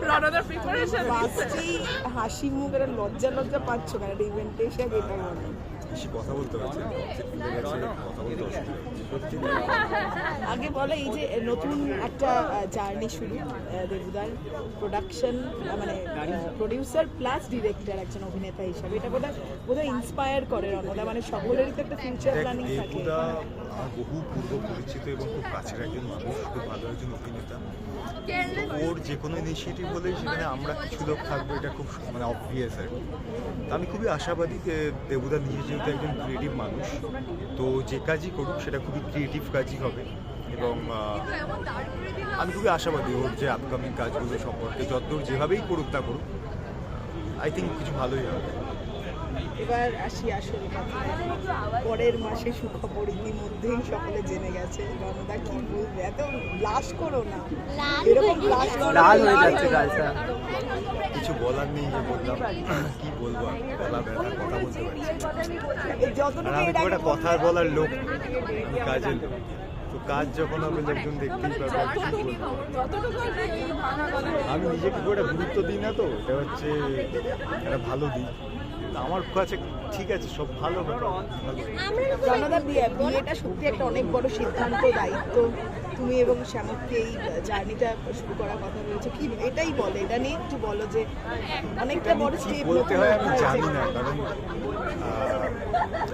রণদার preparation ফার্স্টেই হাসি মুখ একটা লজ্জা লজ্জা পাচ্ছ কেন একটা ইভেন্টে এসে আগে এটা বলো। বেশি কথা বলতে পারছি না, কথা বলতে অসুবিধা হচ্ছে সত্যি। আগে বলো এই যে নতুন একটা জার্নি শুরু দেবুদার প্রোডাকশন মানে প্রডিউসার প্লাস ডিরেক্টর একজন অভিনেতা হিসাবে, এটা বোধহয় ইন্সপায়ার করে রণদা, মানে সকলেরই তো একটা ফিউচার প্ল্যানিং থাকে। দেবুদা বহু পূর্ব পরিচিত এবং খুব কাছের একজন মানুষ, খুব ভালো একজন অভিনেতা। ওর যে কোনো ইনিশিয়েটিভ হলেই সেখানে আমরা কিছু লোক থাকবো, এটা খুব মানে অবভিয়াস আর কি। আমি খুবই আশাবাদী যে দেবুদা নিজে যেহেতু একজন ক্রিয়েটিভ মানুষ, তো যে কাজই করুক সেটা খুবই ক্রিয়েটিভ কাজই হবে। এবং আমি খুবই আশাবাদী ওর যে আপকামিং কাজগুলো সম্পর্কে, যতদূর যেভাবেই করুক তা করুক, আই থিঙ্ক কিছু ভালোই হবে। এবার আসি আসলে পরের মাসে সুখবর ইতিমধ্যেই সকলে জেনে গেছে। রণদা কি বলবে? এত ব্লাশ করো না, এরকম ব্লাশ লাল হয়ে যাচ্ছে গালটা। কিছু বলার নেই, যে বললাম কি বলবো, গলা ব্যথা, কথা বলতে পারছি। আর আমি খুব একটা কথা বলার লোক, কাজের লোক। তো কাজ যখন হবে লোকজন দেখতেই পারবে। আমি নিজেকে খুব একটা গুরুত্ব দিই না, তো এটা হচ্ছে একটা ভালো দিক। আমার কাছে ঠিক আছে, সব ভালো হবে। রণদা বিয়েটা সত্যি একটা অনেক বড় সিদ্ধান্ত, দায়িত্ব। তুমি এবং শ্যামককে এই জার্নিটা শুরু করার কথা বলেছো, কি এটাই বলে, এটা নিয়ে একটু বলো যে অনেকটা বড় স্টেপ বলতে হয় আমি জানি না, কারণ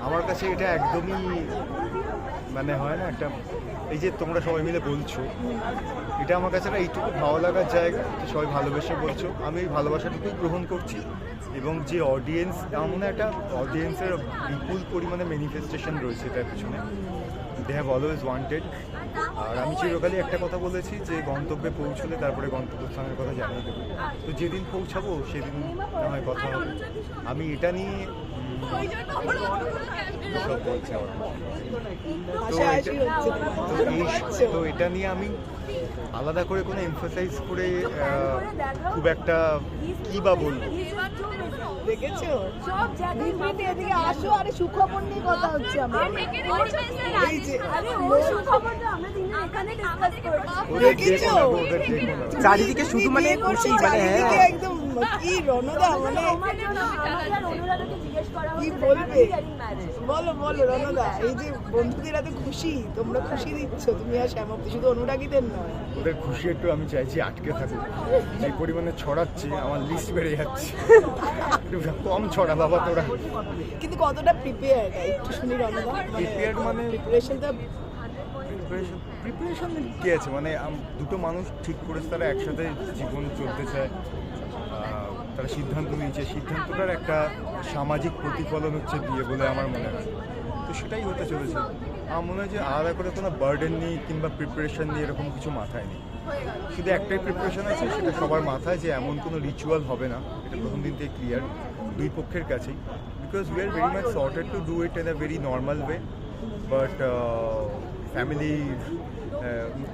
আমার কাছে এটা একদমই মানে হয় না একটা, এই যে তোমরা সবাই মিলে বলছো, এটা আমার কাছে না এইটুকু ভালো লাগার জায়গা যে সবাই ভালোবেসে বলছো, আমি এই ভালোবাসাটুকুই গ্রহণ করছি। এবং যে অডিয়েন্স, আমার মনে হয় একটা অডিয়েন্সের বিপুল পরিমাণে ম্যানিফেস্টেশন রয়েছে এটার পিছনে, দে হ্যাভ অলওয়েজ ওয়ান্টেড। আর আমি চিরকালই একটা কথা বলেছি যে গন্তব্যে পৌঁছলে তারপরে গন্তব্যস্থানের কথা জানিয়ে দেবো। তো যেদিন পৌঁছাবো সেদিন না হয় কথা হবে। আমি এটা নিয়ে সব বলছি আমার, তো এটা নিয়ে আমি আলাদা করে কোনো এমফাসাইজ করে খুব একটা কি বা বলবো। দেখেছো এদিকে আসো, আরে সুখবর নিয়ে কথা হচ্ছে আমার। চারিদিকে শুধু মানে খুশি, মানে একদম কি রণদা, মানে কি বলবে বলো বলো রণদা, এই যে বন্ধুদের এত খুশি, তোমরা খুশি দিচ্ছ তুমি আর শ্যামক, শুধু অনুরাগীদের নয়। ওদের খুশি একটু আমি চাইছি আটকে থাকুক, এই পরিমাণে ছড়াচ্ছে আমার লিস্ট বেড়ে যাচ্ছে, একটু কম ছড়া বাবা তোরা। কিন্তু কতটা প্রিপেয়ার একটু শুনি রণদা, প্রিপেয়ার মানে প্রিপারেশনটা প্রিপারেশন কি আছে, মানে দুটো মানুষ ঠিক করেছে তারা একসাথে জীবন চলতে চায়, তারা সিদ্ধান্ত নিয়েছে, সিদ্ধান্তটার একটা সামাজিক প্রতিফলন হচ্ছে বিয়ে বলে আমার মনে হয়। তো সেটাই হতে চলেছে। আমার মনে হয় যে আলাদা করে কোনো বার্ডেন নেই কিংবা প্রিপারেশন নিয়ে এরকম কিছু মাথায় নেই, শুধু একটাই প্রিপারেশন আছে, সেটা সবার মাথায়, যে এমন কোনো রিচুয়াল হবে না, এটা প্রথম দিন থেকে ক্লিয়ার দুই পক্ষের কাছেই, because we are very much sorted to do it in a very normal way. But family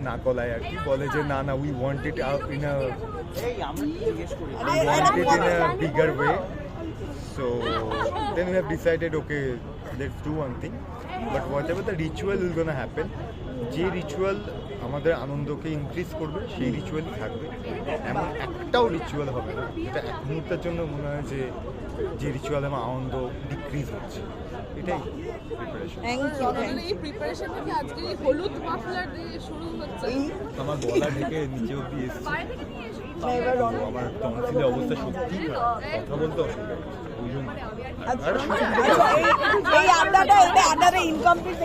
না গলায় আর কি বলে যে না না, we want it in a bigger way. So then we have decided, okay, let's do one thing. But whatever the ritual is gonna happen, যে ritual আমাদের আনন্দকে ইনক্রিজ করবে সেই রিচুয়ালই থাকবে। এমন একটাও রিচুয়াল হবে না এটা এক মুহূর্তের জন্য মনে হয় যে যে রিচুয়ালে আমার আনন্দ ডিক্রিজ হচ্ছে। এটাই প্রিপারেশন। এই প্রিপারেশনটা কি আজকে এই হলুদ মাফলার দিয়ে শুরু হচ্ছে? আমার গলা থেকে নিচে অবধি এসেছে, আমার টনসিলের অবস্থা সত্যি খারাপ, কথা বলতে অসুবিধা হচ্ছে ওই জন্য। এই আড্ডাটা ইনকমপ্লিট